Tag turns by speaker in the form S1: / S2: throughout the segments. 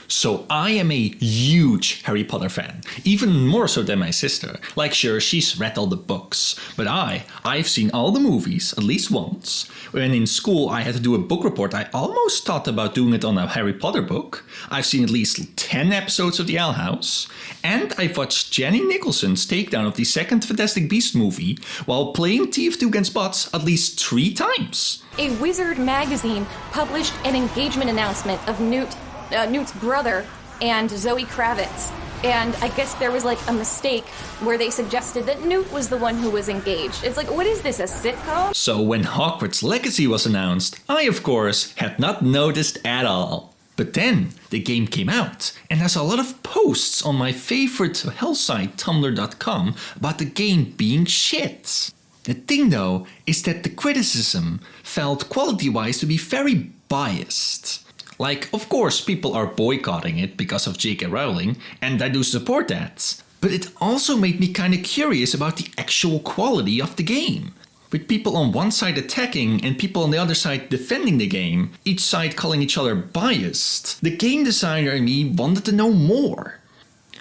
S1: So I am a huge Harry Potter fan, even more so than my sister. Like sure, she's read all the books, but I've seen all the movies at least once. When in school I had to do a book report, I almost thought about doing it on a Harry Potter book. I've seen at least 10 episodes of The Owl House, and I've watched Jenny Nicholson's takedown of the second Fantastic Beasts movie while playing TF2 against bots at least 3 times.
S2: A Wizard magazine published an engagement announcement of Newt's brother and Zoe Kravitz. And I guess there was like a mistake where they suggested that Newt was the one who was engaged. It's like, what is this, a sitcom?
S1: So when Hogwarts Legacy was announced, I of course had not noticed at all. But then the game came out, and I saw a lot of posts on my favorite hell site tumblr.com about the game being shit. The thing though is that the criticism felt quality-wise to be very biased. Like, of course people are boycotting it because of J.K. Rowling, and I do support that. But it also made me kinda curious about the actual quality of the game. With people on one side attacking and people on the other side defending the game, each side calling each other biased, the game designer in me wanted to know more.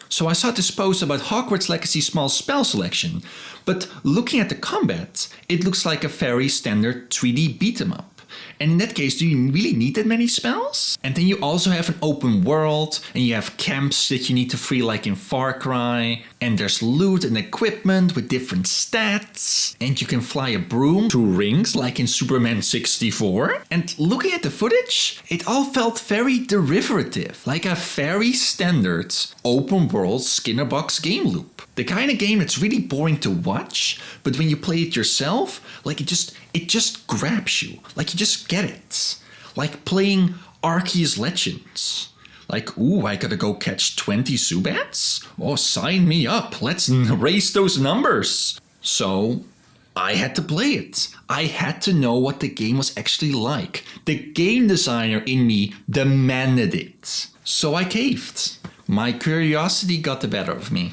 S1: So I saw this post about Hogwarts Legacy's small spell selection, but looking at the combat, it looks like a very standard 3D beat 'em up. And in that case, do you really need that many spells? And then you also have an open world, and you have camps that you need to free like in Far Cry, and there's loot and equipment with different stats, and you can fly a broom through rings like in Superman 64. And looking at the footage, it all felt very derivative, like a very standard open world Skinner box game loop. The kind of game that's really boring to watch, but when you play it yourself, like it just grabs you, like you just get it. Like playing Arceus Legends. Like, ooh, I gotta go catch 20 Zubats? Oh, sign me up, let's raise those numbers. So, I had to play it. I had to know what the game was actually like. The game designer in me demanded it. So I caved. My curiosity got the better of me.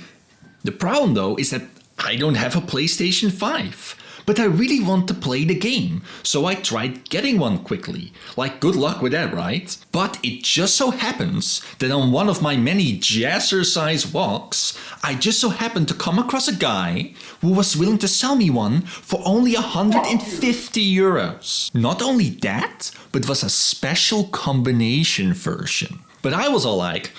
S1: The problem though is that I don't have a PlayStation 5. But I really want to play the game, so I tried getting one quickly. Like, good luck with that, right? But it just so happens that on one of my many jazzercise walks, I just so happened to come across a guy who was willing to sell me one for only 150 euros. Not only that, but it was a special combination version. But I was all like,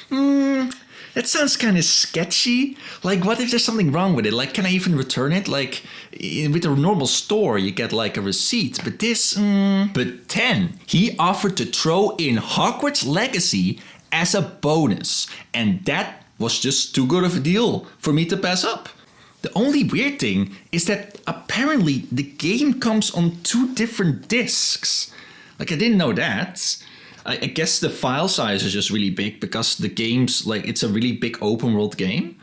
S1: that sounds kind of sketchy. Like, what if there's something wrong with it? Like, can I even return it? Like, with a normal store, you get like a receipt. But this, But then, he offered to throw in Hogwarts Legacy as a bonus. And that was just too good of a deal for me to pass up. The only weird thing is that apparently the game comes on 2 different discs. Like, I didn't know that. I guess the file size is just really big because the game's like, it's a really big open world game.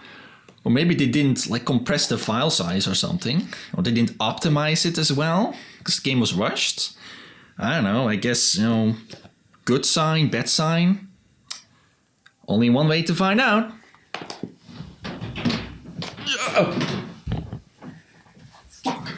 S1: Or maybe they didn't like compress the file size or something. Or they didn't optimize it as well because the game was rushed. I don't know, I guess, good sign, bad sign. Only one way to find out. Fuck.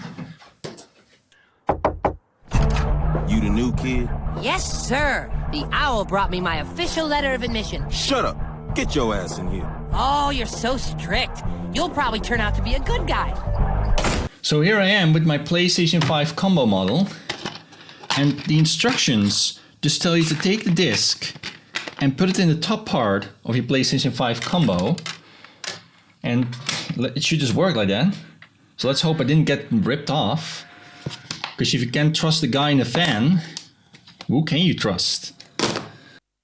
S3: You the new kid?
S4: Yes, sir. The owl brought me my official letter of admission.
S3: Shut up. Get your ass in here.
S4: Oh, you're so strict. You'll probably turn out to be a good guy.
S1: So here I am with my PlayStation 5 combo model. And the instructions just tell you to take the disc and put it in the top part of your PlayStation 5 combo. And it should just work like that. So let's hope I didn't get ripped off. Because if you can't trust the guy in the fan, who can you trust?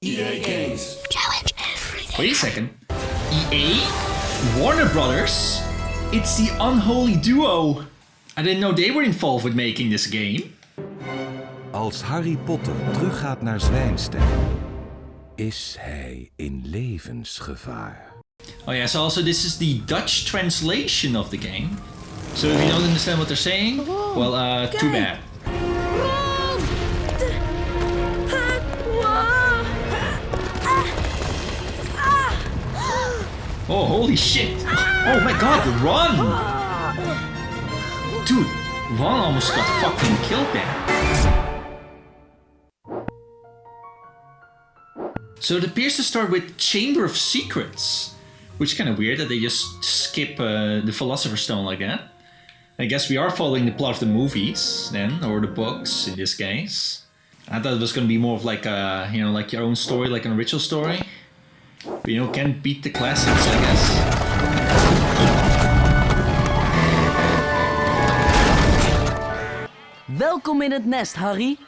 S3: EA Games.
S4: Challenge everything.
S1: Wait a second. EA? Warner Brothers? It's the unholy duo. I didn't know they were involved with making this game.
S5: Als Harry Potter teruggaat naar Zwijnstein, is hij in levensgevaar.
S1: Oh yeah, so also this is the Dutch translation of the game. So if you don't understand what they're saying, well, too bad. Oh, holy shit! Oh my god, run! Dude, Ron almost got fucking killed there. So it appears to start with Chamber of Secrets, which is kind of weird that they just skip the Philosopher's Stone like that. I guess we are following the plot of the movies then, or the books in this case. I thought it was going to be more of like a, you know, like your own story, like an original story. But, you know, can't beat the classics, I guess.
S6: Welkom in het nest, Harry.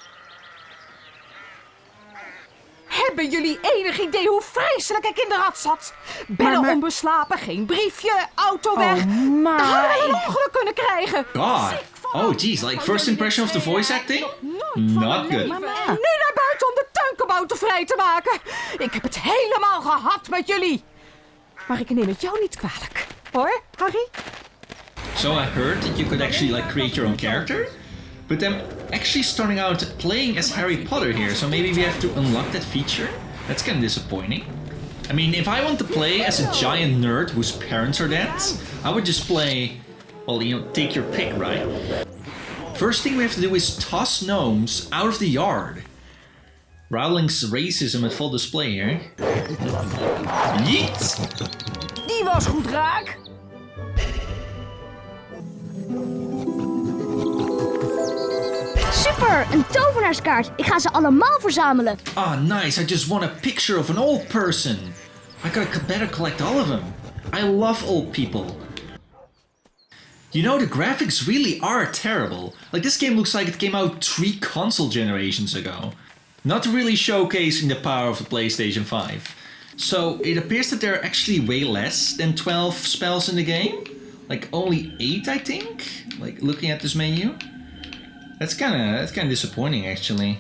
S7: Hebben jullie enig idee hoe vreselijk ik in de rat zat? Bellen onbeslapen, geen briefje, auto weg. Dan hadden we een ongeluk kunnen krijgen.
S1: God. Oh, jeez. Like first impression of the voice acting? Not good.
S7: Nu naar buiten om de tuinkabouter vrij te maken. Ik heb het helemaal gehad met jullie. Maar ik neem het jou niet kwalijk. Hoor, Harry?
S1: So I heard that you could actually like create your own character? But I'm actually starting out playing as Harry Potter here, so maybe we have to unlock that feature? That's kind of disappointing. I mean, if I want to play as a giant nerd whose parents are dead, I would just play, well, you know, take your pick, right? First thing we have to do is toss gnomes out of the yard. Rowling's racism at full display here. Yeet!
S6: Die was goed raak.
S8: Super, een tovenaarskaart. Ik ga ze allemaal verzamelen.
S1: Ah, nice. I just want a picture of an old person. I gotta better collect all of them. I love old people. You know, the graphics really are terrible. Like, this game looks like it came out 3 console generations ago. Not really showcasing the power of the PlayStation 5. So, it appears that there are actually way less than 12 spells in the game. Like, only 8, I think? Like, looking at this menu. That's kind of disappointing, actually.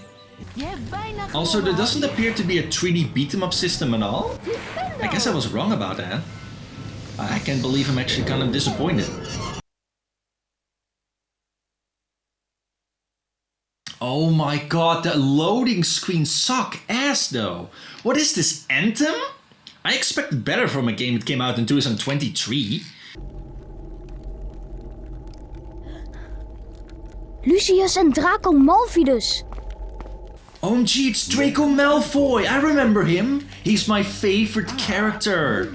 S1: Also, there doesn't appear to be a 3D beat-em-up system at all. I guess I was wrong about that. I can't believe I'm actually kind of disappointed. Oh my god, the loading screens suck ass though. What is this, Anthem? I expected better from a game that came out in 2023.
S8: Lucius en Draco Malfoy.
S1: OMG, it's Draco Malfoy! I remember him! He's my favorite character!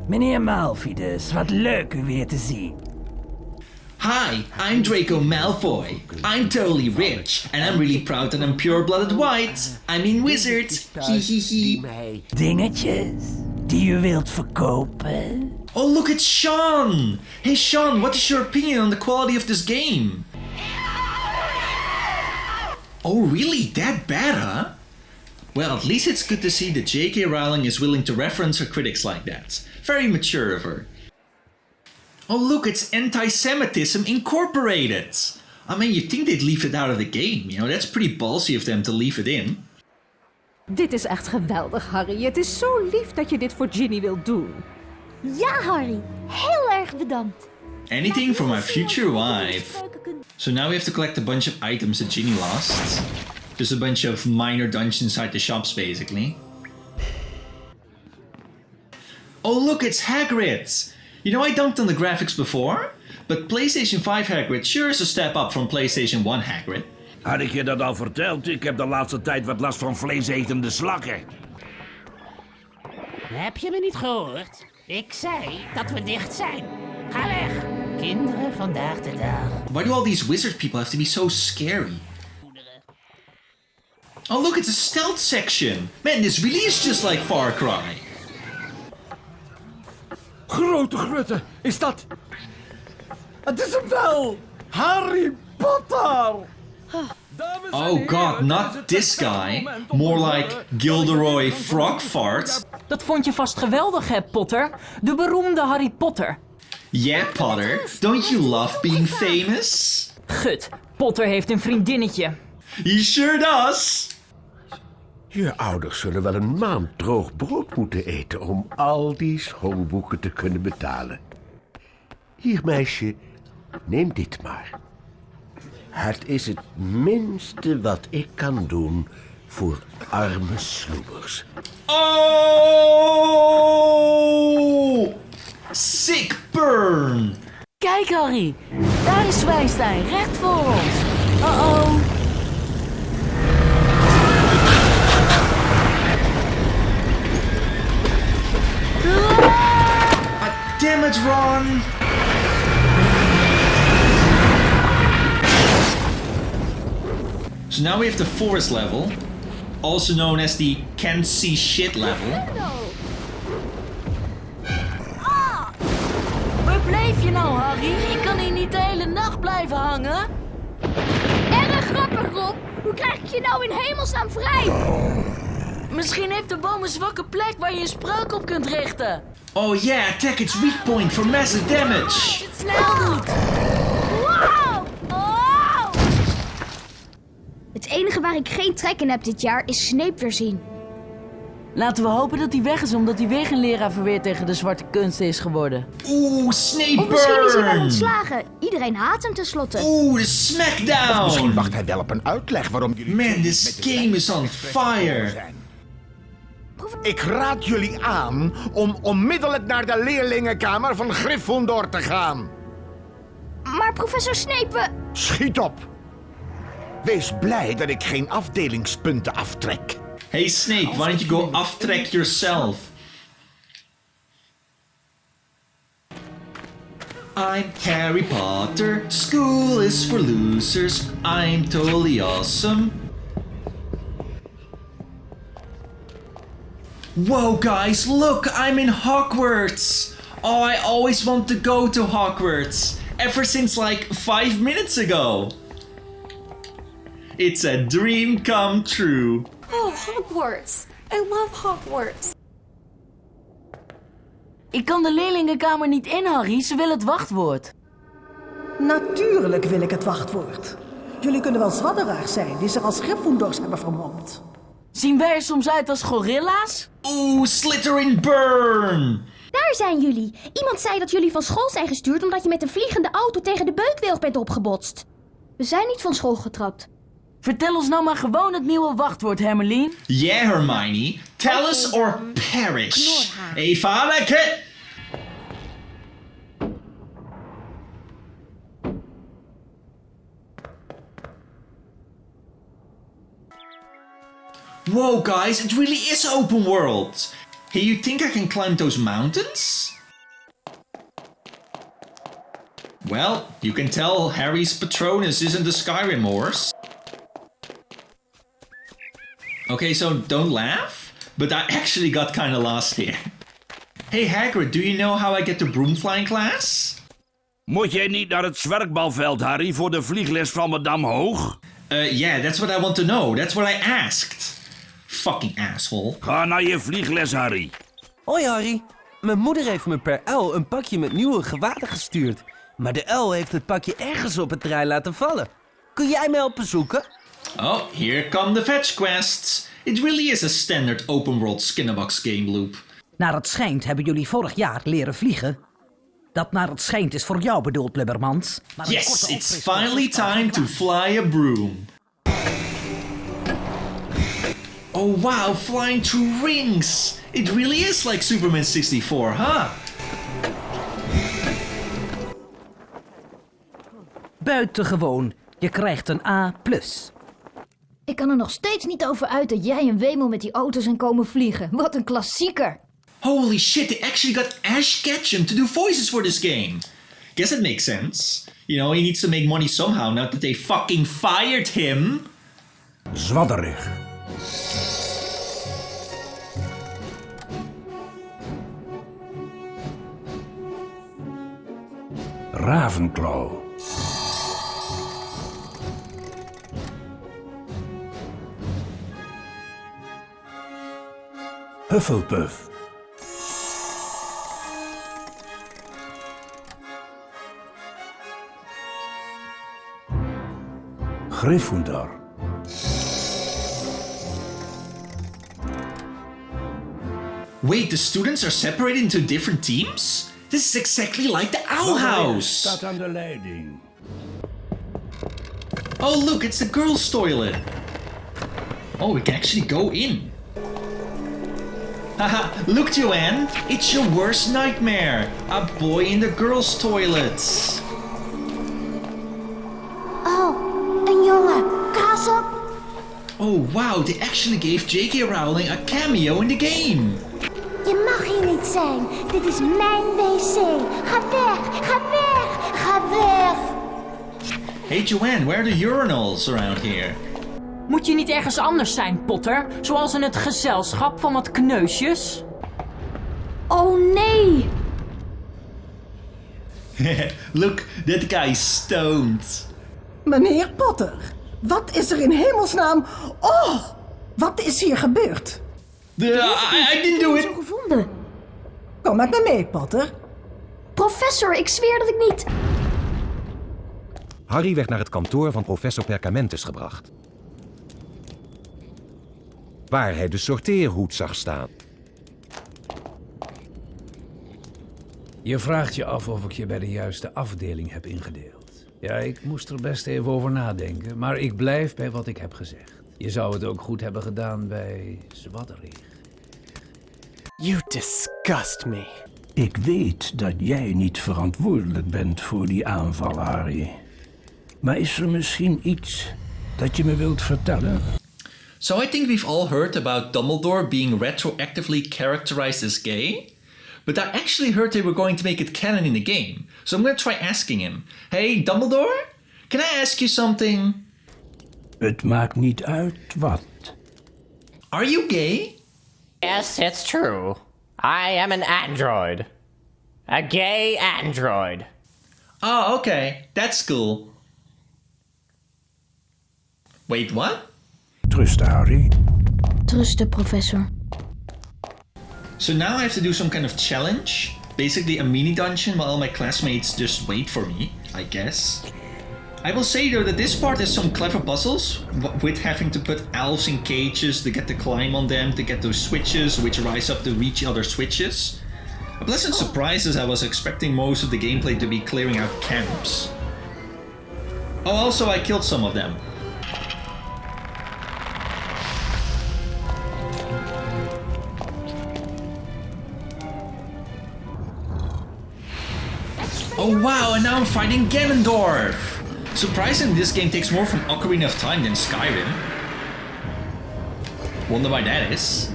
S6: Meneer Malfoy, wat leuk u weer te zien.
S1: Hi, I'm Draco Malfoy. I'm totally rich, and I'm really proud that I'm pure-blooded white. I mean wizard. Hihihi.
S6: Dingetjes die u wilt verkopen.
S1: Oh, look, it's Sean! Hey Sean, what is your opinion on the quality of this game? Oh, really? That bad, huh? Well, at least it's good to see that J.K. Rowling is willing to reference her critics like that. Very mature of her. Oh, look, it's anti-Semitism incorporated. I mean, you'd think they'd leave it out of the game, you know? That's pretty ballsy of them to leave it in.
S7: Dit is echt geweldig, Harry. Het is zo lief dat je dit voor Ginny wilt doen.
S8: Ja, Harry. Heel erg bedankt.
S1: Anything for my future wife. So now we have to collect a bunch of items that Ginny lost. Just a bunch of minor dungeons inside the shops, basically. Oh look, it's Hagrid! You know, I dunked on the graphics before, but PlayStation 5 Hagrid sure is a step up from PlayStation 1 Hagrid.
S9: Had ik je dat al verteld? Ik heb de laatste tijd wat last van vleesetende slakken.
S4: Heb je me niet gehoord? Ik zei dat we dicht zijn. Ga weg, kinderen vandaag de dag.
S1: Why do all these wizard people have to be so scary? Oh look, it's a stealth section! Man, this really is just like Far Cry.
S10: Grote grutte, is dat... Het is hem wel! Harry Potter!
S1: Oh god, not this guy. More like Gilderoy Frogfart.
S6: Dat vond je vast geweldig, hè, Potter? De beroemde Harry Potter.
S1: Yeah, Potter. Don't you love being famous?
S6: Gut, Potter heeft een vriendinnetje.
S1: He sure does!
S11: Je ouders zullen wel een maand droog brood moeten eten om al die schoolboeken te kunnen betalen. Hier, meisje, neem dit maar. Het is het minste wat ik kan doen voor arme sloebers.
S1: Oh! Sick burn!
S6: Kijk, Harry. Daar is Zwijnstein, recht voor ons. Uh-oh.
S1: it, Ron! So now we have the forest level, also known as the can't see shit level.
S6: Waar bleef je nou, Harry? Je kan hier niet de hele nacht blijven hangen.
S8: Erg grappig, Rob. Hoe krijg ik je nou in hemelsnaam vrij?
S6: Misschien heeft de boom een zwakke plek waar je een spreuk op kunt richten.
S1: Oh yeah, attack its weak point for massive damage!
S6: Als je het snel doet.
S8: Wow! Oh! Het enige waar ik geen trek in heb dit jaar is Snape weer zien.
S6: Laten we hopen dat hij weg is, omdat hij weer geen leraar verweer tegen de zwarte kunsten is geworden.
S1: Oeh, Snape
S8: Of misschien is hij wel
S1: burn!
S8: ontslagen. Iedereen haat hem tenslotte.
S1: Oeh, de smackdown!
S12: Misschien wacht hij wel op een uitleg waarom jullie...
S1: Man, this game is on fire!
S12: Ik raad jullie aan om onmiddellijk naar de leerlingenkamer van Gryffindor te gaan.
S8: Maar professor Snape,
S12: Schiet op! Wees blij dat ik geen afdelingspunten aftrek.
S1: Hey Snape, why don't you go off-track yourself? I'm Harry Potter, school is for losers, I'm totally awesome. Whoa guys, look, I'm in Hogwarts! Oh, I always want to go to Hogwarts, ever since like 5 minutes ago. It's a dream come true.
S2: Oh, Hogwarts. I love Hogwarts.
S6: Ik kan de leerlingenkamer niet in, Harry. Ze willen het wachtwoord.
S7: Natuurlijk wil ik het wachtwoord. Jullie kunnen wel zwadderaars zijn die zich als Gryffindors hebben vermomd.
S6: Zien wij er soms uit als gorilla's?
S1: Oeh, Slytherin burn!
S8: daar zijn jullie. Iemand zei dat jullie van school zijn gestuurd omdat je met een vliegende auto tegen de beukweeg bent opgebotst. We zijn niet van school getrapt.
S6: Vertel ons nou maar gewoon het nieuwe wachtwoord, Hermeline.
S1: Yeah, Hermione. Tell us or perish. Hey, vader. Whoa, guys, it really is open world. Hey, you think I can climb those mountains? Well, you can tell Harry's Patronus isn't the Skyrim horse. Okay, so don't laugh, but I actually got kinda lost here. Hey Hagrid, do you know how I get to broom flying class?
S9: Moet jij niet naar het zwerkbalveld, Harry, voor de vliegles van Madame Hoog?
S1: Yeah, that's what I want to know. That's what I asked. Fucking asshole.
S9: Ga naar je vliegles, Harry.
S13: Hoi, Harry. Mijn moeder heeft me per uil een pakje met nieuwe gewaden gestuurd. Maar de uil heeft het pakje ergens op het terrein laten vallen. Kun jij me helpen zoeken?
S1: Oh, here come the fetch quests. It really is a standard open world Skinnerbox game loop.
S14: Naar het schijnt hebben jullie vorig jaar leren vliegen. Dat naar het schijnt is voor jou bedoeld, Libbermans.
S1: Yes, it's finally time to fly a broom. Oh wow, flying through rings. It really is like Superman 64, huh?
S14: Buitengewoon. Je krijgt een A+.
S8: Ik kan er nog steeds niet over uit dat jij en Wemel met die auto's zijn komen vliegen. Wat een klassieker.
S1: Holy shit, they actually got Ash Ketchum to do voices for this game. Guess it makes sense. You know, he needs to make money somehow now that they fucking fired him.
S11: Zwadderig. Ravenclaw. Hufflepuff. Gryffindor.
S1: Wait, the students are separated into different teams? This is exactly like the Owl House!
S11: Staat aan de leiding.
S1: Oh look, it's the girls' toilet. Oh, we can actually go in. Haha, look Joanne, it's your worst nightmare. A boy in the girls' toilets.
S8: Oh, een jongen. Kaas op.
S1: Oh wow, they actually gave J.K. Rowling a cameo in the game.
S8: Je mag hier niet zijn. Dit is mijn wc. Ga weg, ga weg, ga weg.
S1: Hey Joanne, where are the urinals around here?
S7: Moet je niet ergens anders zijn, Potter? Zoals in het gezelschap van wat kneusjes?
S8: Oh nee!
S1: Look, that guy is stoned.
S15: Meneer Potter, wat is er in hemelsnaam... Oh, wat is hier gebeurd?
S1: I didn't do it.
S8: Zo gevonden.
S15: Kom met me mee, Potter.
S8: Professor, ik zweer dat ik niet...
S5: Harry werd naar het kantoor van professor Perkamentus gebracht. Waar hij de sorteerhoed zag staan.
S16: Je vraagt je af of ik je bij de juiste afdeling heb ingedeeld. Ja, ik moest er best even over nadenken, maar ik blijf bij wat ik heb gezegd. Je zou het ook goed hebben gedaan bij Zwadderig.
S17: You disgust me.
S10: Ik weet dat jij niet verantwoordelijk bent voor die aanval, Harry. Maar is er misschien iets dat je me wilt vertellen?
S1: So I think we've all heard about Dumbledore being retroactively characterized as gay. But I actually heard they were going to make it canon in the game. So I'm going to try asking him. Hey, Dumbledore? Can I ask you something?
S10: Het maakt niet uit wat.
S1: Are you gay?
S4: Yes, it's true. I am an android. A gay android.
S1: Oh, okay. That's cool. Wait, what?
S10: Trusten, Harry.
S8: Trusten, professor.
S1: So now I have to do some kind of challenge. Basically a mini dungeon while all my classmates just wait for me, I guess. I will say though that this part has some clever puzzles, with having to put elves in cages to get to climb on them, to get those switches which rise up to reach other switches. A pleasant surprise as I was expecting most of the gameplay to be clearing out camps. Oh, also I killed some of them. Oh wow, and now I'm fighting Ganondorf! Surprisingly, this game takes more from Ocarina of Time than Skyrim. Wonder why that is.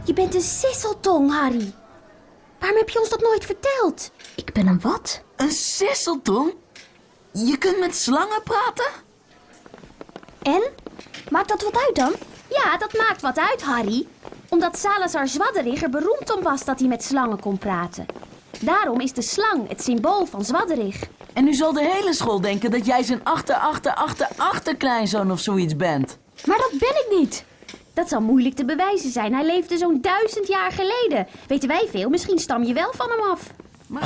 S8: Je bent een sisseltong, Harry. Waarom heb je ons dat nooit verteld? Ik ben een wat?
S6: Een sisseltong? Je kunt met slangen praten?
S8: En? Maakt dat wat uit dan? Ja, dat maakt wat uit, Harry. Omdat Salazar Zwadderig er beroemd om was dat hij met slangen kon praten. Daarom is de slang het symbool van Zwadderig.
S6: En nu zal de hele school denken dat jij zijn achterkleinzoon of zoiets bent.
S8: Maar dat ben ik niet. Dat zal moeilijk te bewijzen zijn. Hij leefde zo'n 1000 jaar geleden. Weten wij veel, misschien stam je wel van hem af.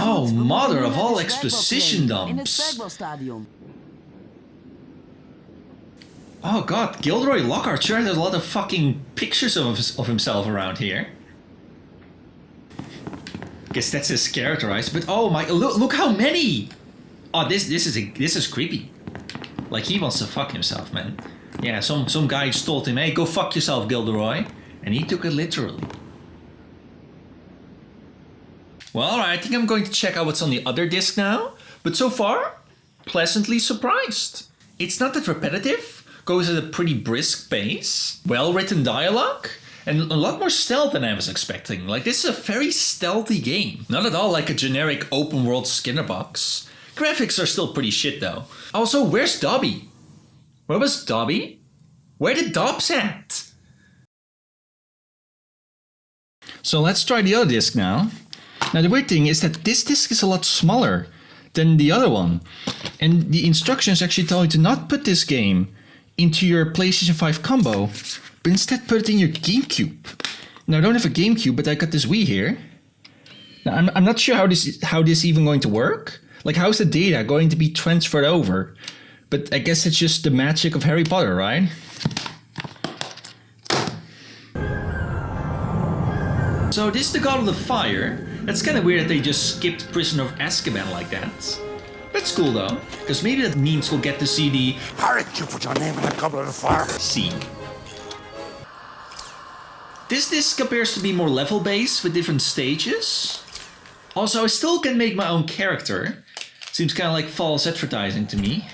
S1: Oh, mother of all exposition dumps.
S6: In het Zwerkbalstadion.
S1: Oh god, Gilderoy Lockhart sure has a lot of fucking pictures of himself around here. Guess that's his characterized, but oh my, look how many! Oh, this is creepy. Like he wants to fuck himself, man. Yeah, some guy just told him, hey, go fuck yourself, Gilderoy. And he took it literally. Well, alright, I think I'm going to check out what's on the other disc now. But so far, pleasantly surprised. It's not that repetitive, goes at a pretty brisk pace, well-written dialogue, and a lot more stealth than I was expecting. Like, this is a very stealthy game. Not at all like a generic open-world Skinner box. Graphics are still pretty shit, though. Also, where's Dobby? Where was Dobby? Where did Dobbs at? So let's try the other disc now. Now the weird thing is that this disc is a lot smaller than the other one. And the instructions actually tell you to not put this game into your PlayStation 5 combo, but instead put it in your GameCube. Now I don't have a GameCube, but I got this Wii here. Now I'm not sure how this even going to work. Like, how's the data going to be transferred over? But I guess it's just the magic of Harry Potter, right? So this is the God of the Fire. That's kind of weird that they just skipped Prisoner of Azkaban like that. That's cool though, because maybe that means we'll get to see the...
S12: Harry, you put your name in the Goblet of Fire.
S1: Scene. This disc appears to be more level-based with different stages. Also, I still can make my own character, Seems kind of like false advertising to me.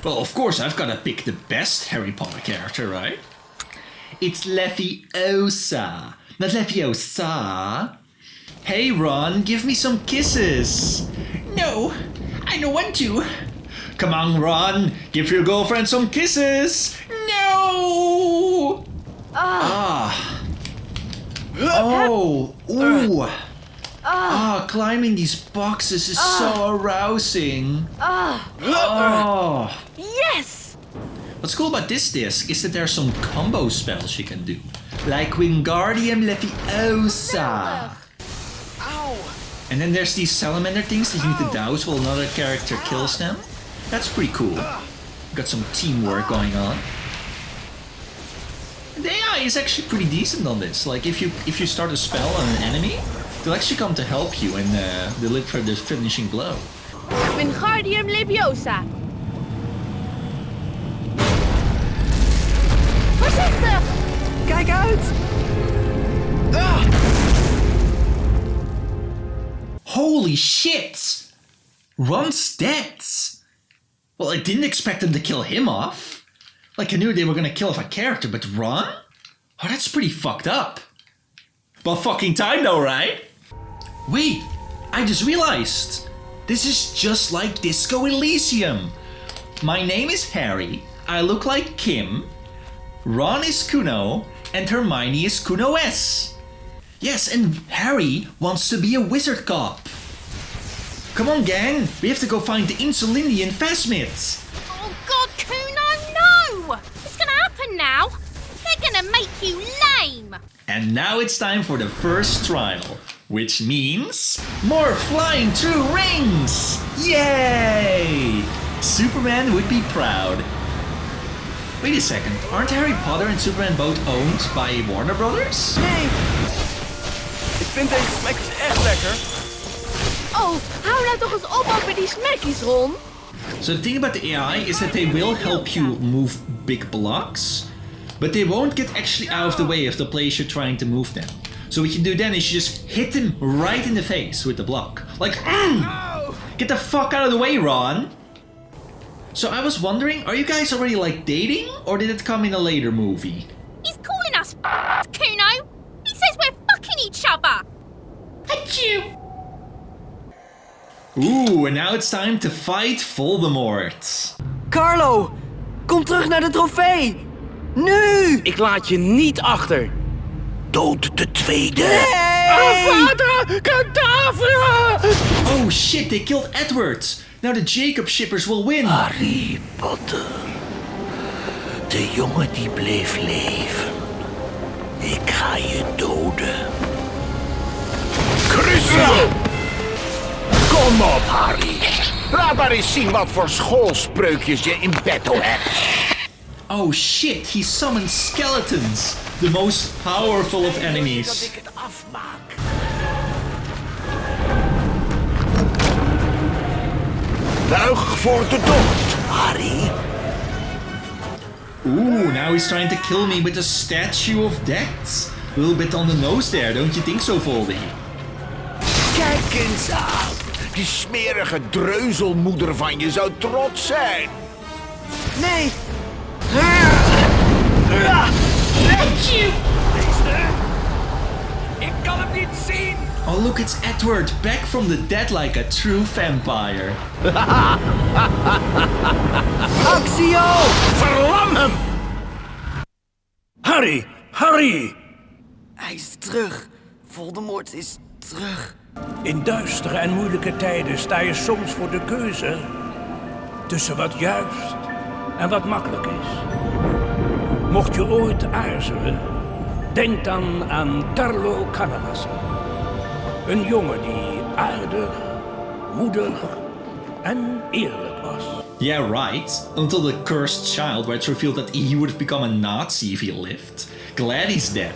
S1: Well, of course, I've got to pick the best Harry Potter character, right? It's Leviosa, not Leviosa. Hey, Ron, give me some kisses. No, I don't want to. Come on, Ron, give your girlfriend some kisses. No! Ah. Oh, ooh. Climbing these boxes is so arousing. Oh.
S6: Yes!
S1: What's cool about this disc is that there are some combo spells you can do. Like Wingardium Leviosa.
S6: Ow!
S1: And then there's these salamander things that you need to douse while another character kills them. That's pretty cool. Got some teamwork going on. The AI is actually pretty decent on this. Like if you start a spell on an enemy, they'll actually come to help you and deliver the finishing blow.
S6: Wingardium Leviosa. Voorzichtig!
S17: Kijk uit!
S1: Holy shit! Ron's dead! Well, I didn't expect them to kill him off. Like, I knew they were gonna kill off a character, but Ron? Oh, that's pretty fucked up. About fucking time though, right? Wait, I just realized. This is just like Disco Elysium. My name is Harry, I look like Kim, Ron is Kuno, and Hermione is Kuno S. Yes, and Harry wants to be a wizard cop. Come on, gang, we have to go find the Insulindian Phasmids.
S8: Oh God, Kuno, no! What's gonna happen now? They're gonna make you lame.
S1: And now it's time for the first trial, which means more flying through rings! Yay! Superman would be proud. Wait a second, aren't Harry Potter and Superman both owned by Warner Brothers?
S17: Nee! Ik vind deze smekjes echt lekker.
S6: Oh, hou nou toch eens op over die smekjes, Ron.
S1: So the thing about the AI is that they will help you move big blocks, but they won't get actually out of the way of the place you're trying to move them. So what you do then is you just hit them right in the face with the block. Like, get the fuck out of the way, Ron! So I was wondering, are you guys already like dating, or did it come in a later movie?
S8: He's calling us Kuno. He says we're fucking each other. Achoo!
S1: Ooh, and now it's time to fight Voldemort.
S17: Carlo, kom terug naar de trofee. Nu!
S9: Ik laat je niet achter.
S11: Dood de tweede.
S17: Vader, kadavra!
S1: Oh shit, they killed Edward. Now the Jacob shippers will win.
S11: Harry Potter. De jongen die bleef leven. Ik ga je doden.
S12: Crucio! Kom op, Harry. Laat maar eens zien wat voor schoolspreukjes je in petto hebt.
S1: Oh shit, he summoned skeletons. The most powerful of enemies.
S11: Dat ik het afmaak.
S12: Buig voor de dood, Harry.
S1: Ooh, now he's trying to kill me with a statue of death. A little bit on the nose there, don't you think so, Voldy?
S12: Kijk eens aan. Die smerige dreuzelmoeder van je zou trots zijn.
S17: Nee!
S9: Ik kan hem niet zien!
S1: Oh look, it's Edward, back from the dead like a true vampire.
S17: Actio!
S12: Verlam hem!
S9: Harry! Harry!
S17: Hij is terug. Voldemort is terug.
S10: In duistere en moeilijke tijden sta je soms voor de keuze tussen wat juist en wat makkelijk is. Mocht je ooit aarzelen, denk dan aan Carlo Cannavasa. Een jongen die aardig, moedig en eerlijk was.
S1: Yeah, right. Until the cursed child, where it's revealed that he would have become a Nazi if he lived. Glad he's dead.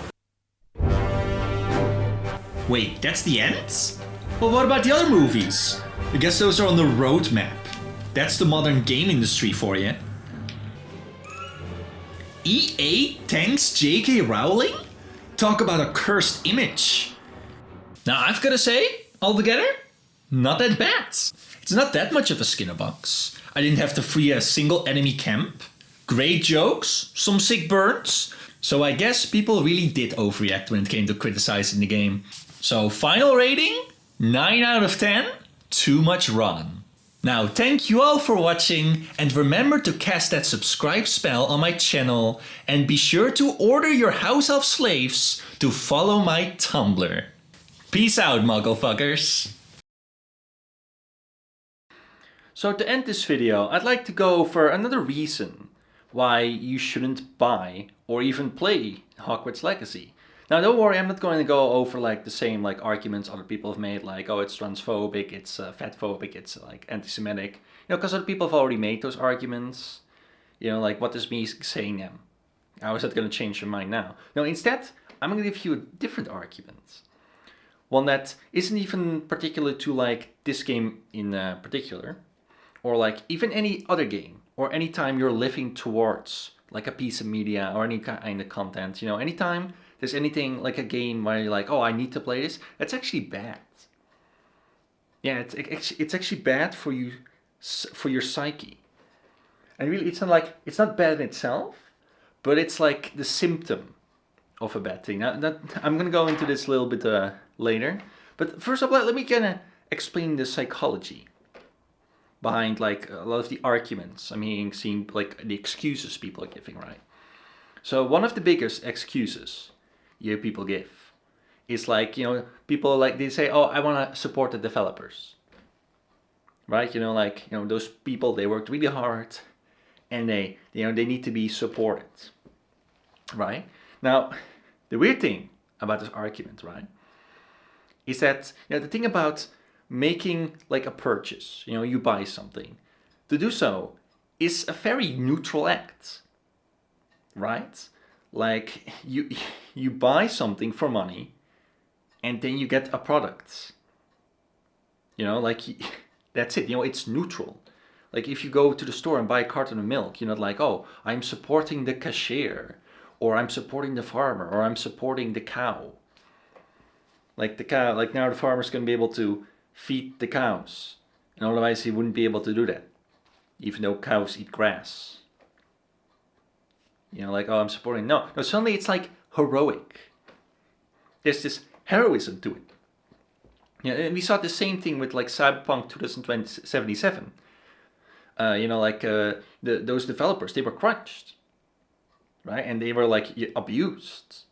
S1: Wait, that's the end? Well, what about the other movies? I guess those are on the roadmap. That's the modern game industry for you. EA thanks J.K. Rowling? Talk about a cursed image. Now, I've gotta say, altogether, not that bad. It's not that much of a Skinner box. I didn't have to free a single enemy camp. Great jokes, some sick burns. So I guess people really did overreact when it came to criticizing the game. So final rating, 9 out of 10, too much run. Now thank you all for watching, and remember to cast that subscribe spell on my channel, and be sure to order your House Elf slaves to follow my Tumblr. Peace out, Mugglefuckers! So to end this video, I'd like to go over another reason why you shouldn't buy or even play Hogwarts Legacy. Now don't worry, I'm not going to go over like the same like arguments other people have made, like oh it's transphobic, it's fatphobic, it's like anti-Semitic. You know, because other people have already made those arguments. You know, like what is me saying them? How is that going to change your mind now? No, instead, I'm going to give you a different argument. One that isn't even particular to like this game in particular, or like even any other game, or anytime you're living towards like a piece of media or any kind of content. You know, anytime there's anything like a game where you're like, oh, I need to play this, that's actually bad. Yeah, it's actually bad for you, for your psyche. And really, it's not bad in itself, but it's like the symptom of a bad thing. Now, I'm gonna go into this a little bit later, but first of all, let me kind of explain the psychology behind like a lot of the arguments. I mean, seeing like the excuses people are giving, right? So one of the biggest excuses people give is like, you know, people like they say, oh, I want to support the developers, right? You know, like, you know, those people, they worked really hard and they need to be supported, right? Now, the weird thing about this argument, right, is that, you know, the thing about making like a purchase, you know, you buy something, to do so is a very neutral act, right? Like you buy something for money and then you get a product, you know, like that's it, you know, it's neutral. Like if you go to the store and buy a carton of milk, you're not like, oh, I'm supporting the cashier, or I'm supporting the farmer, or I'm supporting the cow. Like the cow, like now the farmer's going to be able to feed the cows, and otherwise he wouldn't be able to do that, even though cows eat grass. You know, like, oh, I'm supporting. No, suddenly it's like heroic. There's this heroism to it. Yeah, and we saw the same thing with like Cyberpunk 2077. You know, like those developers, they were crunched, right? And they were like abused.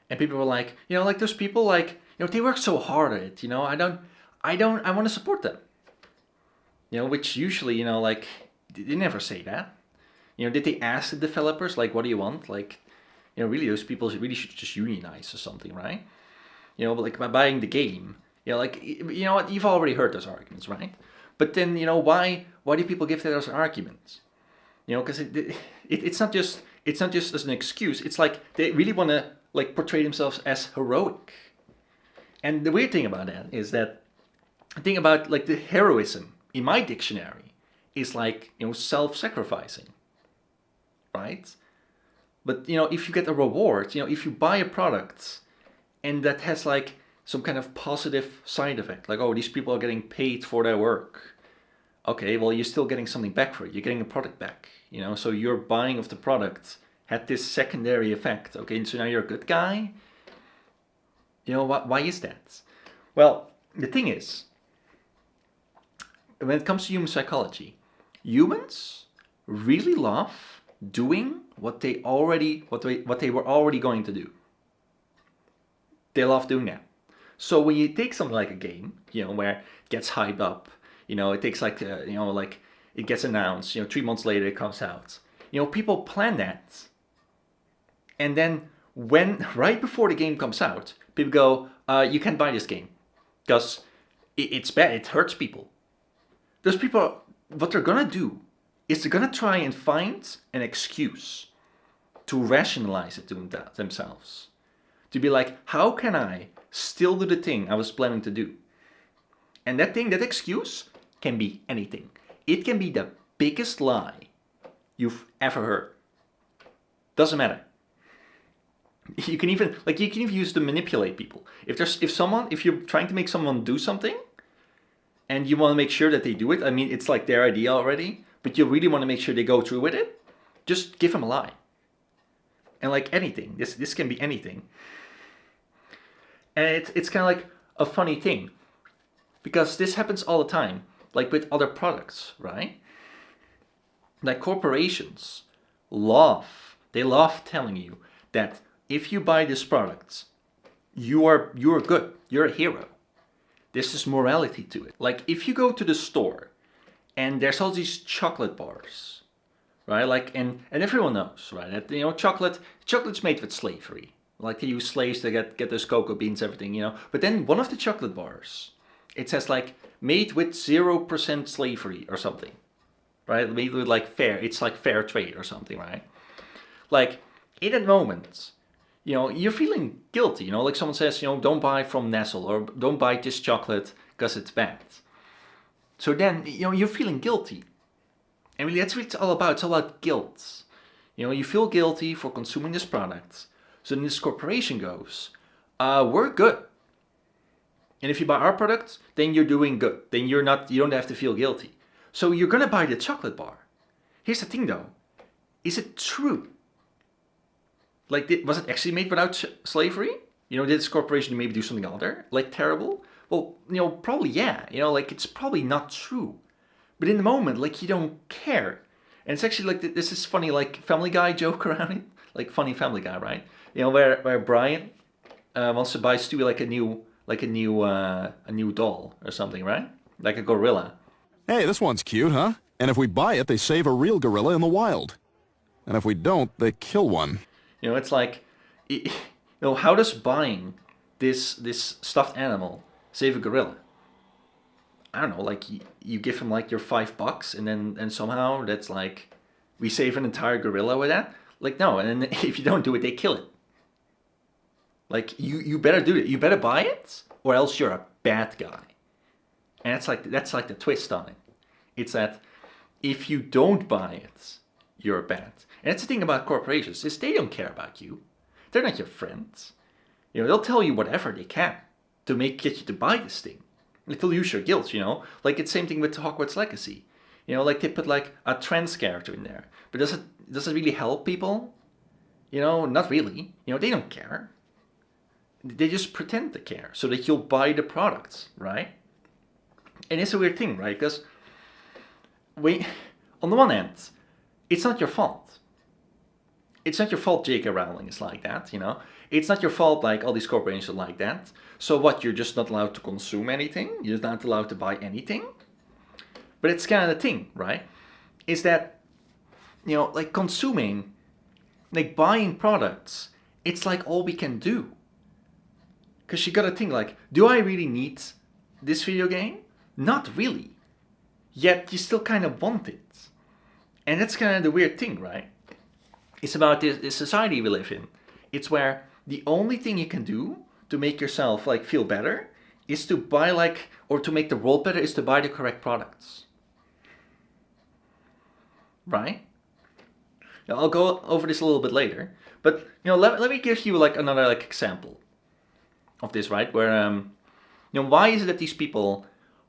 S1: And people were like, you know, like those people, like, you know, they work so hard at it. You know, I want to support them. You know, which usually, you know, like they never say that. You know, did they ask the developers, like, what do you want? Like, you know, really, those people really should just unionize or something, right? You know, but like by buying the game, you know, like, you know what, you've already heard those arguments, right? But then, you know, why do people give those arguments? You know, because it's not just as an excuse. It's like they really want to like portray themselves as heroic. And the weird thing about that is that the thing about like the heroism in my dictionary is like, you know, self-sacrificing. Right? But, you know, if you get a reward, you know, if you buy a product and that has like some kind of positive side effect, like, oh, these people are getting paid for their work. Okay, well, you're still getting something back for it. You're getting a product back, you know, so your buying of the product had this secondary effect. Okay, and so now you're a good guy. You know, why is that? Well, the thing is, when it comes to human psychology, humans really love doing what they were already going to do. They love doing that. So when you take something like a game, you know, where it gets hyped up, you know, it takes like you know, like it gets announced, you know, 3 months later it comes out. You know, people plan that, and then when right before the game comes out, people go, you can't buy this game because it's bad. It hurts people. Those people, what they're gonna do is they're gonna try and find an excuse to rationalize it to themselves. To be like, how can I still do the thing I was planning to do? And that thing, that excuse, can be anything. It can be the biggest lie you've ever heard. Doesn't matter. You can even use to manipulate people. If you're trying to make someone do something, and you want to make sure that they do it. I mean, it's like their idea already, but you really want to make sure they go through with it. Just give them a lie. And like anything, this can be anything. And it's kind of like a funny thing, because this happens all the time, like with other products, right? Like corporations they love telling you that if you buy this product, you're good, you're a hero. This is morality to it. Like if you go to the store and there's all these chocolate bars, right? Like and everyone knows, right? That chocolate's made with slavery. Like they use slaves to get those cocoa beans, everything, But then one of the chocolate bars, it says like made with 0% slavery or something, right? Made with like it's like fair trade or something, right? Like in that moment, you're feeling guilty, like someone says, don't buy from Nestle or don't buy this chocolate because it's bad. So then, you're feeling guilty. And really that's what it's all about. It's all about guilt. You feel guilty for consuming this product. So then this corporation goes, we're good. And if you buy our product, then you're doing good. Then you don't have to feel guilty. So you're going to buy the chocolate bar. Here's the thing though. Is it true? Like, was it actually made without slavery? Did this corporation maybe do something other, like terrible? Well, probably yeah. Like it's probably not true. But in the moment, like you don't care. And it's actually like this is funny, like Family Guy joke around it, like funny Family Guy, right? Where Brian wants to buy Stewie like a new doll or something, right? Like a gorilla.
S18: Hey, this one's cute, huh? And if we buy it, they save a real gorilla in the wild. And if we don't, they kill one.
S1: It's like, how does buying this stuffed animal save a gorilla? I don't know, like you give him like your $5 and somehow that's like, we save an entire gorilla with that? Like no, and then if you don't do it, they kill it. Like you better do it. You better buy it or else you're a bad guy. And that's like the twist on it. It's that if you don't buy it, you're bad. And that's the thing about corporations, is they don't care about you. They're not your friends. They'll tell you whatever they can to get you to buy this thing. Like they'll use your guilt, Like it's the same thing with Hogwarts Legacy. Like they put like a trans character in there. But does it really help people? Not really. They don't care. They just pretend to care so that you'll buy the products, right? And it's a weird thing, right? Because on the one hand, it's not your fault. It's not your fault J.K. Rowling is like that, It's not your fault like all these corporations are like that. So what, you're just not allowed to consume anything? You're not allowed to buy anything? But it's kind of the thing, right? Is that, like consuming, like buying products, it's like all we can do. Because you gotta think like, do I really need this video game? Not really. Yet you still kind of want it. And that's kind of the weird thing, right? It's about this society we live in. It's where the only thing you can do to make yourself like feel better is to buy or to make the world better is to buy the correct products. Right? Now, I'll go over this a little bit later. But, let me give you like another like example of this, right? Where, why is it that these people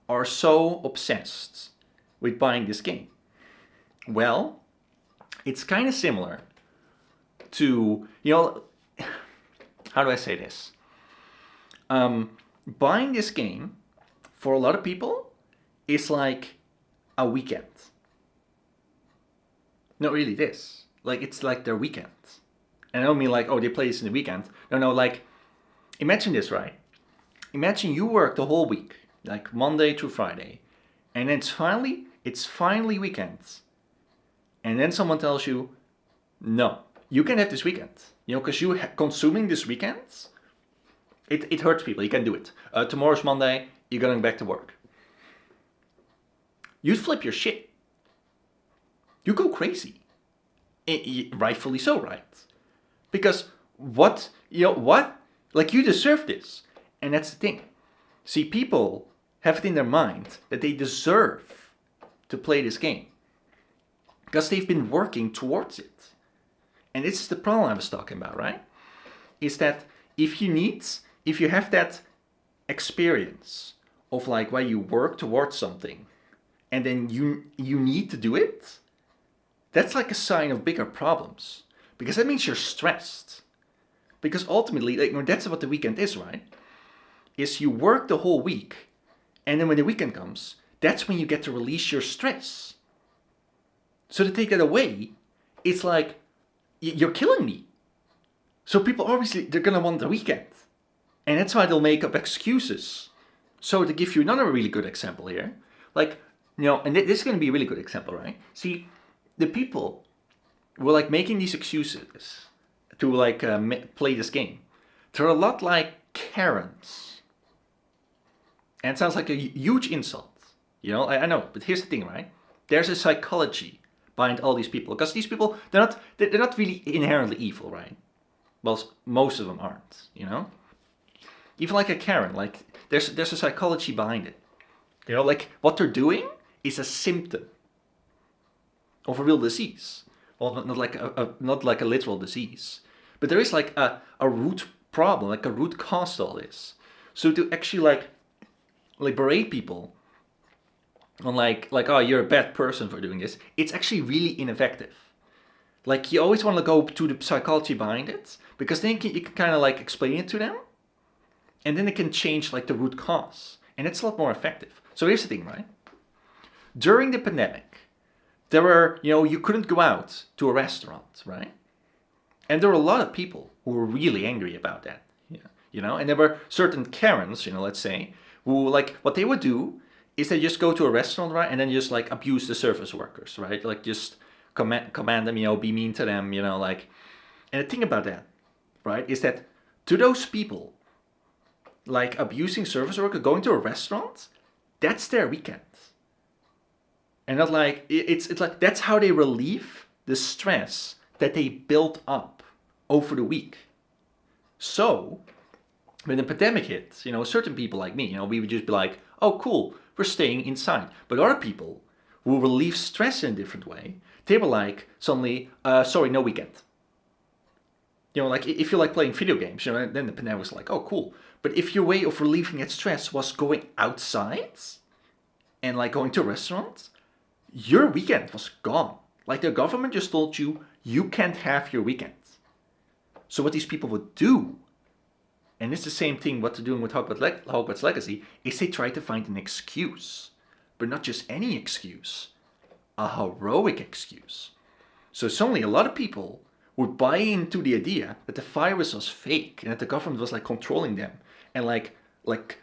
S1: are so obsessed with buying this game? Well, it's kind of similar to, how do I say this? Buying this game for a lot of people is like a weekend. Not really this. Like it's like their weekend. And I don't mean like, oh, they play this in the weekend. No, like imagine this, right? Imagine you work the whole week, like Monday through Friday, and then it's finally weekends. And then someone tells you, no, you can have this weekend. Because you consuming this weekend, it hurts people. You can do it. Tomorrow's Monday, you're going back to work. You'd flip your shit. You go crazy. Rightfully so, right? Because what? Like you deserve this. And that's the thing. See, people have it in their mind that they deserve to play this game. Because they've been working towards it. And this is the problem I was talking about, right? Is that if you have that experience of like why you work towards something and then you need to do it, that's like a sign of bigger problems. Because that means you're stressed. Because ultimately, like, that's what the weekend is, right? Is you work the whole week, and then when the weekend comes, that's when you get to release your stress. So to take that away, it's like, you're killing me. So people obviously, they're gonna want the weekend. And that's why they'll make up excuses. So to give you another really good example here, like, and this is gonna be a really good example, right? See, the people were like making these excuses to like play this game. They're a lot like Karens. And it sounds like a huge insult. I know, but here's the thing, right? There's a psychology behind all these people. Because these people, they're not really inherently evil, right? Well, most of them aren't, Even like a Karen, like there's a psychology behind it. Like what they're doing is a symptom of a real disease. Well, not like a literal disease, but there is like a root problem, like a root cause to all this. So to actually like berate people on like oh, you're a bad person for doing this, it's actually really ineffective. Like you always want to go to the psychology behind it, because then you can kind of like explain it to them, and then they can change like the root cause, and it's a lot more effective. So here's the thing, right? During the pandemic, there were, you couldn't go out to a restaurant, right? And there were a lot of people who were really angry about that, and there were certain Karens, let's say, who like what they would do is they just go to a restaurant, right, and then just like abuse the service workers, right? Like just command them, be mean to them, like. And the thing about that, right, is that to those people, like abusing service workers, going to a restaurant, that's their weekend. And not like it's like that's how they relieve the stress that they built up over the week. So when the pandemic hit, certain people like me, we would just be like, oh cool, we're staying inside. But other people who relieve stress in a different way, they were like suddenly, sorry, no weekend. Like if you like playing video games, then the pandemic was like, oh cool. But if your way of relieving that stress was going outside and like going to a restaurant, your weekend was gone. Like the government just told you, you can't have your weekend. So what these people would do, and it's the same thing what they're doing with Hogwarts Legacy, is they try to find an excuse. But not just any excuse, a heroic excuse. So suddenly a lot of people would buy into the idea that the virus was fake and that the government was like controlling them and like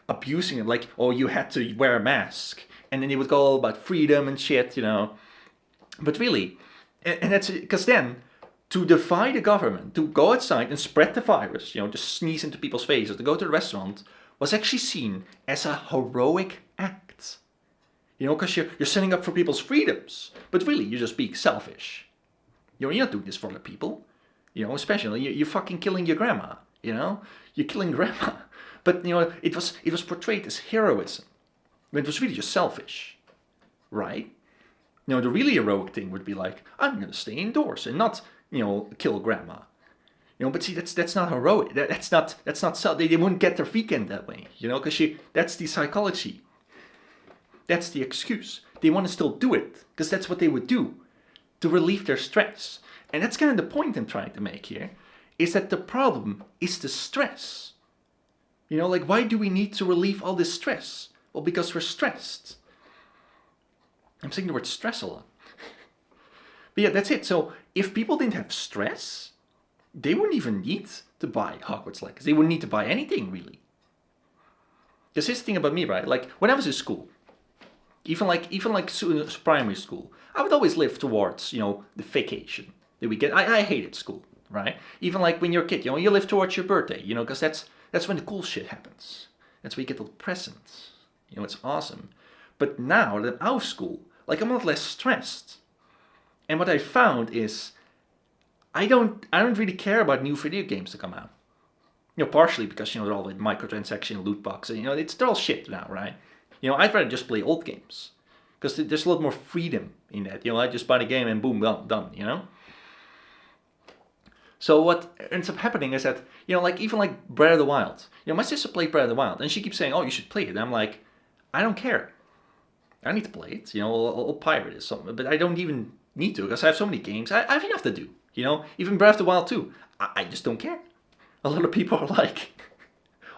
S1: abusing them, like, oh, you had to wear a mask. And then they would go all about freedom and shit, But really, and that's because then, to defy the government, to go outside and spread the virus, just sneeze into people's faces, to go to the restaurant, was actually seen as a heroic act. Because you're standing up for people's freedoms. But really, you're just being selfish. You're not doing this for other people. Especially, you're fucking killing your grandma, You're killing grandma. But, it was portrayed as heroism. But it was really just selfish, right? The really heroic thing would be like, I'm going to stay indoors and not, kill grandma. But see, that's not heroic. That's not they wouldn't get their weekend that way, because that's the psychology. That's the excuse. They want to still do it because that's what they would do to relieve their stress. And that's kind of the point I'm trying to make here, is that the problem is the stress. Like, why do we need to relieve all this stress? Well, because we're stressed. I'm saying the word stress a lot. But yeah, that's it. So if people didn't have stress, they wouldn't even need to buy Hogwarts Legacy. They wouldn't need to buy anything, really. Because here's the thing about me, right? Like, when I was in school, even like primary school, I would always live towards, the vacation, the weekend. I hated school, right? Even like when you're a kid, you live towards your birthday, because that's when the cool shit happens. That's when you get the presents. It's awesome. But now that I'm out of school, like I'm a lot less stressed. And what I found is I don't really care about new video games to come out. Partially because, they're all like microtransaction, loot boxes, they're all shit now, right? I'd rather just play old games. Because there's a lot more freedom in that. I just buy the game and boom, done, So what ends up happening is that, even like Breath of the Wild. My sister played Breath of the Wild and she keeps saying, oh, you should play it. And I'm like, I don't care. I need to play it, I'll pirate it, but I don't even need to, because I have so many games. I have enough to do, even Breath of the Wild 2. I just don't care. A lot of people are like,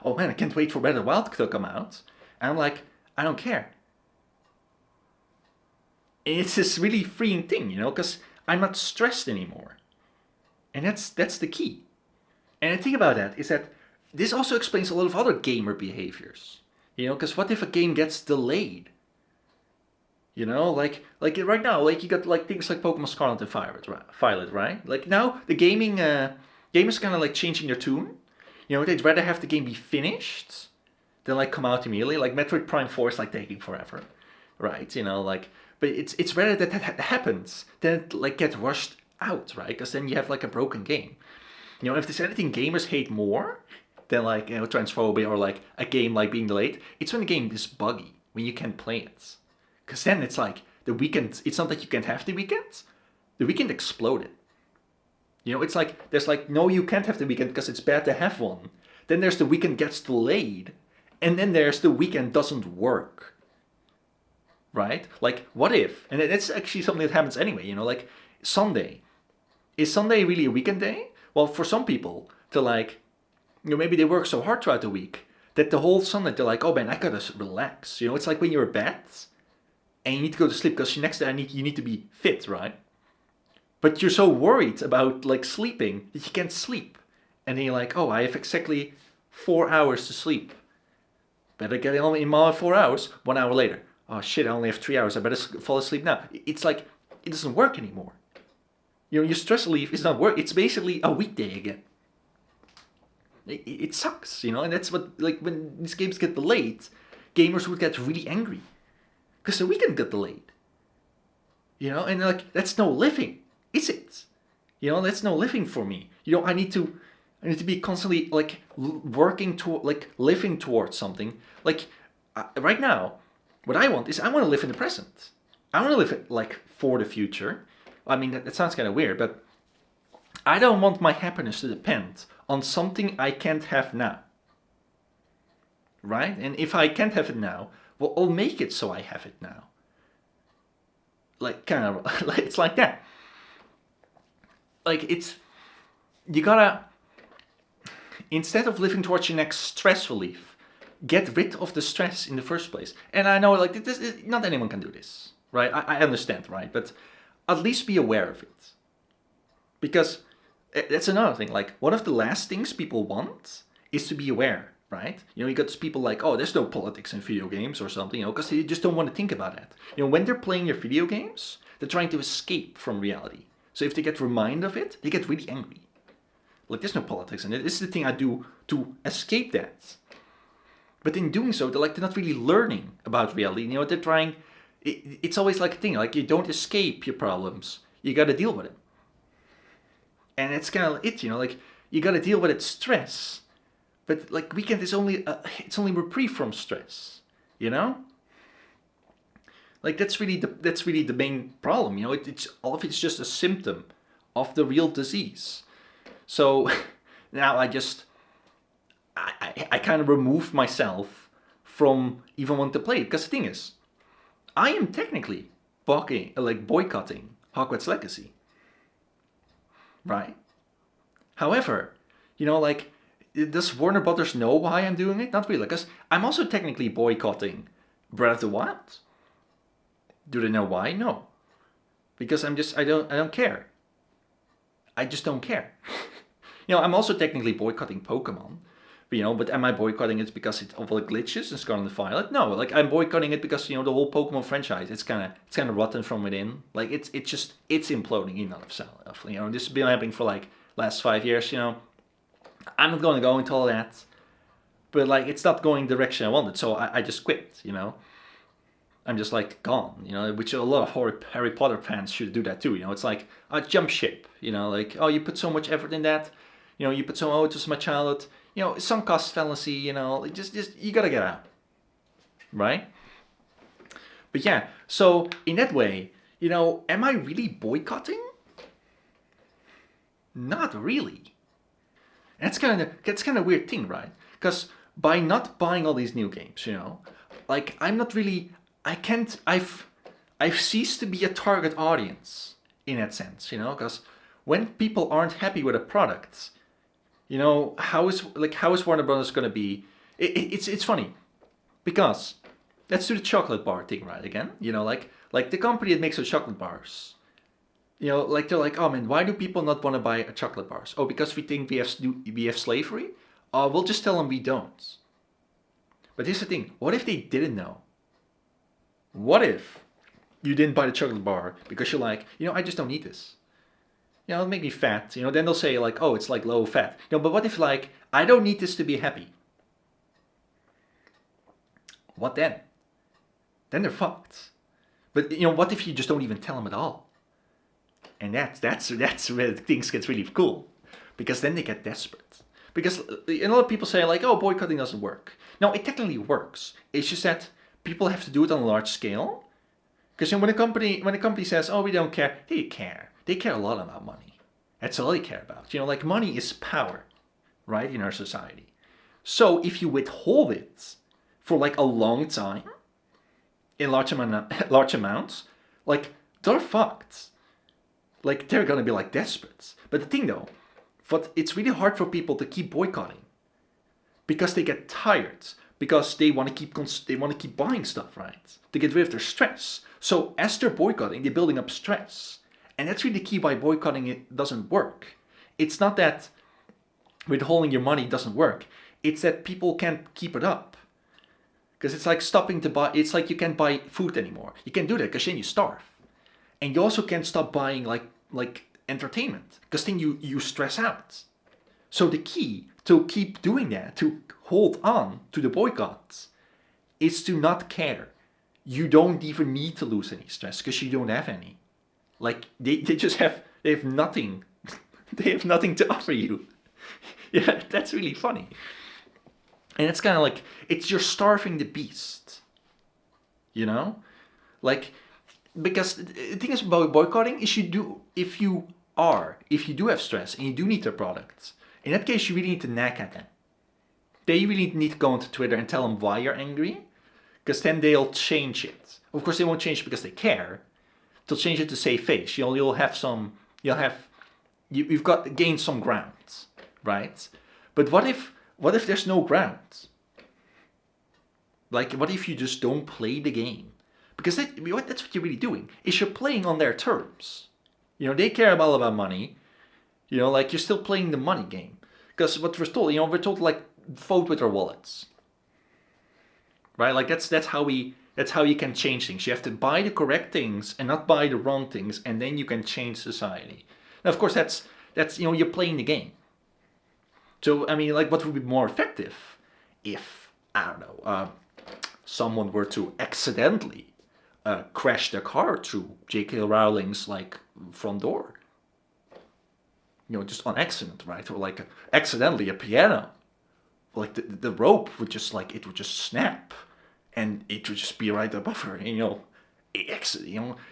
S1: oh man, I can't wait for Breath of the Wild to come out. And I'm like, I don't care. And it's this really freeing thing, because I'm not stressed anymore. And that's the key. And the thing about that is that this also explains a lot of other gamer behaviors. Because what if a game gets delayed? Like right now, like you got like things like Pokemon Scarlet and Violet, right? Like now the game is kind of like changing their tune. They'd rather have the game be finished than like come out immediately. Like Metroid Prime 4 is like taking forever, right? But it's rather that happens than it like get rushed out, right? Because then you have like a broken game. If there's anything gamers hate more than like transphobia or like a game like being delayed, it's when the game is buggy, when you can't play it. Because then it's like the weekend, it's not that you can't have the weekend. The weekend exploded. It's like, there's like, no, you can't have the weekend because it's bad to have one. Then there's the weekend gets delayed. And then there's the weekend doesn't work. Right? Like, what if? And it's actually something that happens anyway, like Sunday. Is Sunday really a weekend day? Well, for some people, to like, maybe they work so hard throughout the week that the whole Sunday they're like, oh man, I gotta relax. It's like when you're in bed and you need to go to sleep because next day you need to be fit, right? But you're so worried about like sleeping that you can't sleep. And then you're like, oh, I have exactly 4 hours to sleep. Better get in my 4 hours. 1 hour later, oh shit, I only have 3 hours. I better fall asleep now. It's like, it doesn't work anymore. Your stress relief is not work. It's basically a weekday again. It sucks, and that's what, like, when these games get delayed, gamers would get really angry. Because the weekend got delayed. And like, that's no living, is it? That's no living for me. I need to be constantly like working to like living towards something. Like right now, what I want is I want to live in the present. I want to live like for the future. I mean, that sounds kind of weird, but I don't want my happiness to depend on something I can't have now. Right? And if I can't have it now, well, I'll make it so I have it now. Like, kind of, it's like that. Like, you gotta, instead of living towards your next stress relief, get rid of the stress in the first place. And I know, like, not anyone can do this, right? I understand, right? But at least be aware of it. Because that's another thing. Like, one of the last things people want is to be aware. Right? You got these people like, oh, there's no politics in video games or something, because they just don't want to think about that. When they're playing their video games, they're trying to escape from reality. So if they get reminded of it, they get really angry. Like, there's no politics in it. This is the thing I do to escape that. But in doing so, they're not really learning about reality. They're trying, it's always like a thing, like you don't escape your problems. You got to deal with it. And it's kind of it, like you got to deal with its stress. But like weekend is only it's only reprieve from stress, Like that's really the main problem, It's all of it's just a symptom of the real disease. So now I kind of remove myself from even wanting to play it, because the thing is, I am technically boycotting Hogwarts Legacy, right? However, like, does Warner Brothers know why I'm doing it? Not really, because I'm also technically boycotting Breath of the Wild. Do they know why? No. Because I don't care. I just don't care. I'm also technically boycotting Pokemon. But am I boycotting it because of the glitches in Scarlet and Violet? No, like I'm boycotting it because the whole Pokemon franchise, it's kind of rotten from within. Like it's imploding in and of itself. This has been happening for like last 5 years. I'm not going to go into all that, but like it's not going the direction I wanted, so I just quit. I'm just like gone. Which a lot of Harry Potter fans should do that too. It's like jump ship. Like, oh, you put so much effort in that. You put it was my childhood. Sunk cost fallacy. Just you gotta get out, right? But yeah, so in that way, am I really boycotting? Not really. And that's kind of a weird thing, right? Because by not buying all these new games, like, I'm not really, I can't, I've ceased to be a target audience in that sense, you know, because when people aren't happy with a product, you know, how is Warner Brothers going to be? It's funny, because let's do the chocolate bar thing right again. You know, like the company that makes the chocolate bars. You know, like they're like, oh man, why do people not want to buy a chocolate bars? Oh, because we think we have slavery. We'll just tell them we don't. But here's the thing: what if they didn't know? What if you didn't buy the chocolate bar because you're like, you know, I just don't need this. You know, it'll make me fat. You know, then they'll say like, oh, it's like low fat. You know, but what if like, I don't need this to be happy? What then? Then they're fucked. But you know, what if you just don't even tell them at all? And that's where things get really cool, because then they get desperate. Because a lot of people say like, oh, boycotting doesn't work. No, it technically works. It's just that people have to do it on a large scale. Because you know, when a company says, oh, we don't care, they care. They care a lot about money. That's all they care about. You know, like money is power, right, in our society. So if you withhold it for like a long time, in large amounts, like they're fucked. Like they're gonna be like desperate. But the thing though, it's really hard for people to keep boycotting because they get tired, because they want to keep buying stuff, right? To get rid of their stress. So as they're boycotting, they're building up stress. And that's really the key why boycotting it doesn't work. It's not that withholding your money doesn't work. It's that people can't keep it up. Because it's like stopping to buy, it's like you can't buy food anymore. You can't do that because then you starve. And you also can't stop buying like entertainment, because then you stress out. So the key to keep doing that, to hold on to the boycotts, is to not care. You don't even need to lose any stress because you don't have any. Like they have nothing. They have nothing to offer you. Yeah, that's really funny. And it's kind of like, you're starving the beast. You know? Like, because the thing is about boycotting is if you do have stress and you do need their products, in that case you really need to nag at them. They really need to go onto Twitter and tell them why you're angry, because then they'll change it. Of course they won't change it because they care. They'll change it to save face. You've got gained some ground, right? But what if there's no ground? Like, what if you just don't play the game? Because that's what you're really doing, is you're playing on their terms. You know, they care all about money. You know, like, you're still playing the money game. Because what we're told, like, vote with our wallets. Right? Like, that's how you can change things. You have to buy the correct things and not buy the wrong things, and then you can change society. Now, of course, that's you know, you're playing the game. So, I mean, like, what would be more effective if, I don't know, someone were to accidentally crash their car through J.K. Rowling's, like, front door? You know, just on accident, right? Or, like, accidentally a piano. Like, the rope would just, like, it would just snap. And it would just be right above her, and, you know,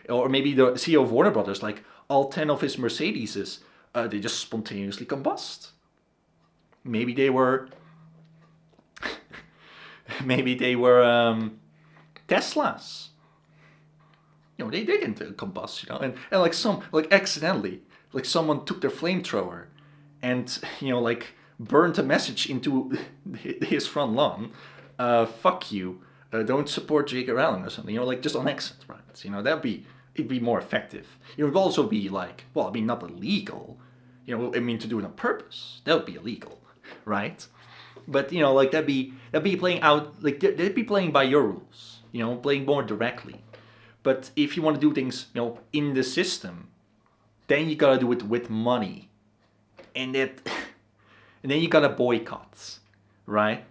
S1: or maybe the CEO of Warner Brothers, like, all 10 of his Mercedeses, they just spontaneously combust. Maybe they were Teslas. You know, they didn't combust, you know, and like accidentally, like someone took their flamethrower and, you know, like burned a message into his front lawn. Fuck you. Don't support J.K. Rowling or something, you know, like just on accident, right? You know, it'd be more effective. It would also be like, well, I mean, not illegal, you know, I mean, to do it on purpose, that would be illegal, right? But, you know, like that'd be playing out, like they'd be playing by your rules, you know, playing more directly. But if you want to do things, you know, in the system, then you gotta do it with money, and then you gotta boycott, right?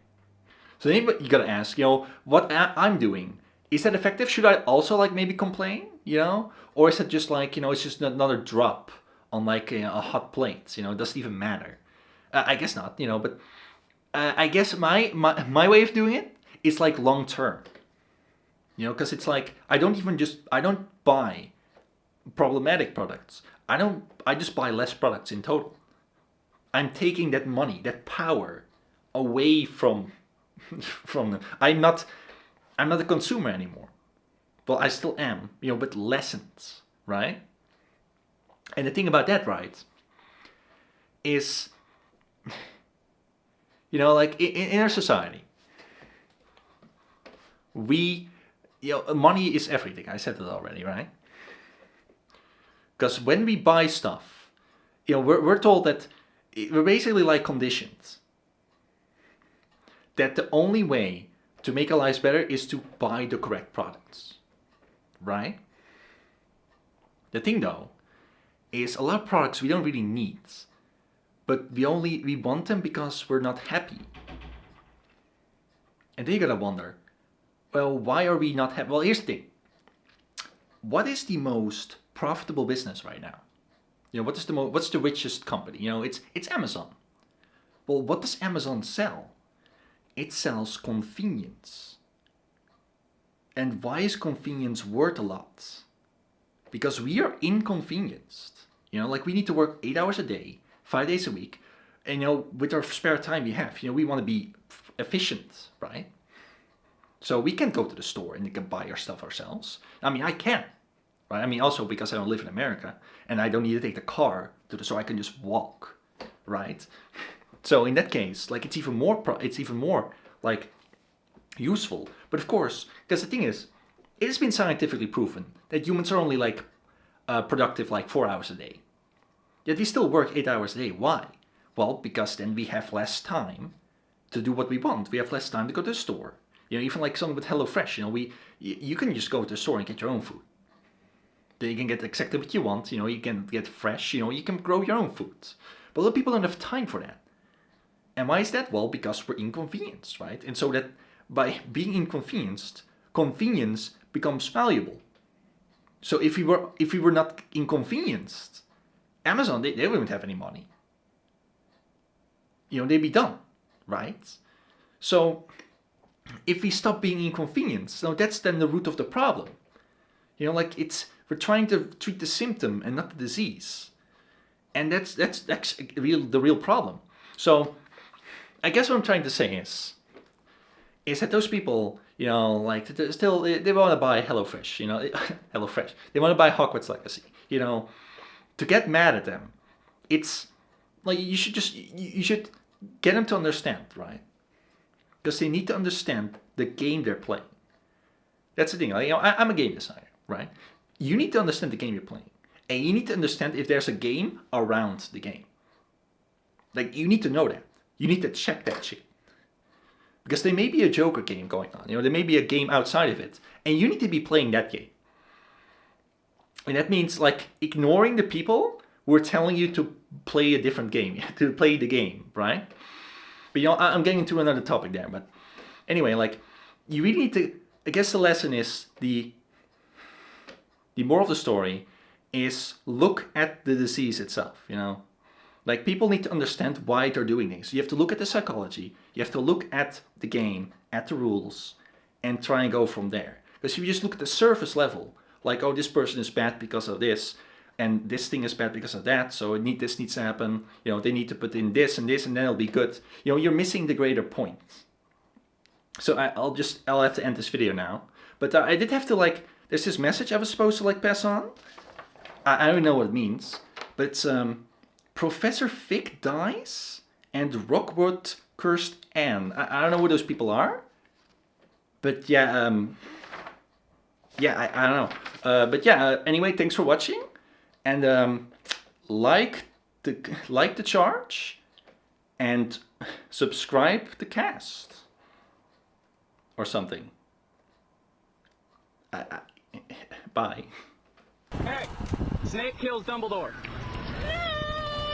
S1: So then you gotta ask, you know, what I'm doing, is that effective? Should I also, like, maybe complain, you know? Or is it just like, you know, it's just another drop on, like, a hot plate, you know? It doesn't even matter. I guess not, you know, but I guess my way of doing it is, like, long term. You know, because it's like, I don't buy problematic products. I just buy less products in total. I'm taking that money, that power, away from them. I'm I'm not a consumer anymore. Well, I still am, but lessened, right? And the thing about that, right, is, like in our society, money is everything. I said it already, right? Because when we buy stuff, we're told that we're basically like conditioned that the only way to make our lives better is to buy the correct products, right? The thing though is a lot of products we don't really need, but we want them because we're not happy. And then you gotta wonder, well, why are we not happy? Well, here's the thing. What is the most profitable business right now? What's the richest company? It's Amazon. Well, what does Amazon sell? It sells convenience. And why is convenience worth a lot? Because we are inconvenienced. Like we need to work 8 hours a day, 5 days a week. And with our spare time we have, we want to be efficient, right? So we can't go to the store and we can buy our stuff ourselves. I mean, I can, right? I mean, also because I don't live in America and I don't need to take the car to the store. I can just walk, right? So in that case, like it's even more like useful. But of course, because the thing is, it has been scientifically proven that humans are only like productive like 4 hours a day. Yet we still work 8 hours a day. Why? Well, because then we have less time to do what we want. We have less time to go to the store. Even like something with HelloFresh, you can just go to the store and get your own food. Then you can get exactly what you want. You can get fresh. You can grow your own food. But a lot of people don't have time for that. And why is that? Well, because we're inconvenienced, right? And so that by being inconvenienced, convenience becomes valuable. So if we were not inconvenienced, Amazon they wouldn't have any money. They'd be done, right? So if we stop being inconvenienced, now that's then the root of the problem. Like we're trying to treat the symptom and not the disease, and that's the real problem. So I guess what I'm trying to say is that those people, like they want to buy HelloFresh, HelloFresh. They want to buy Hogwarts Legacy, To get mad at them, it's like you should get them to understand, right? Because they need to understand the game they're playing. That's the thing. I'm a game designer, right? You need to understand the game you're playing. And you need to understand if there's a game around the game. Like, you need to know that. You need to check that shit. Because there may be a Joker game going on. There may be a game outside of it. And you need to be playing that game. And that means, like, ignoring the people who are telling you to play a different game. To play the game, right? But I'm getting into another topic there. But anyway, like, you really need to. I guess the lesson is the moral of the story is look at the disease itself. Like people need to understand why they're doing things. You have to look at the psychology. You have to look at the game, at the rules, and try and go from there. Because if you just look at the surface level, like, oh, this person is bad because of this, and this thing is bad because of that, so this needs to happen. They need to put in this, and then it'll be good. You're missing the greater point. So I'll have to end this video now. But I did have to, like, there's this message I was supposed to, like, pass on. I don't know what it means, but it's Professor Fig dies and Rockwood cursed Anne. I don't know who those people are, but yeah, I don't know. But yeah, anyway, thanks for watching. And like the charge and subscribe the cast or something. Bye.
S19: Hey, Snape kills Dumbledore.